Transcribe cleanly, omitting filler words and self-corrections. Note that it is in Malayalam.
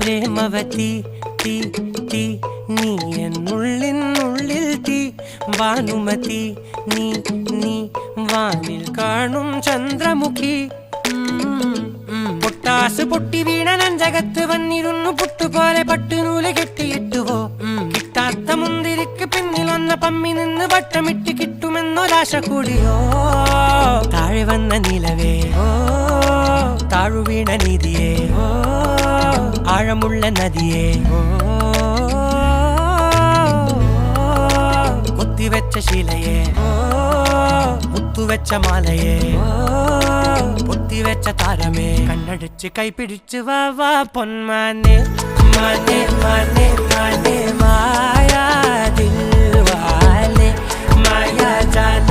പ്രേമവതി തീ തീ നീ എന്നുള്ളിൽ തീ ഭാനുമതി നീ നീ വാനിൽ കാണും ചന്ദ്രമുഖി പൊട്ടാസ് പൊട്ടി വീണ നെഞ്ചകത്ത് വന്നിരുന്നു പുട്ടുപോലെ പട്ടുനൂല് കെട്ടിയിട്ടുവോ കിട്ടാത്ത മുന്തിരിക്ക് പിന്നിൽ വന്ന പമ്മി നിന്ന് വട്ടമിട്ട് കിട്ടുമെന്നൊരാശ കൂടിയോ താഴെ വന്ന നിലവേ താഴു വീണ നിധിയേ ആഴമുള്ള നദിയേ കൊത്തിവെച്ച ശിലയേ മുത്തുവെച്ച മാലയേ പൊത്തിവെച്ച താരമേ കണ്ണടിച്ച് കൈപിടിച്ച് വാ വാ പൊന്മാനെ മാനെ മാനെ മാനെ മായാ ദിൽവാലെ മായാ ജാല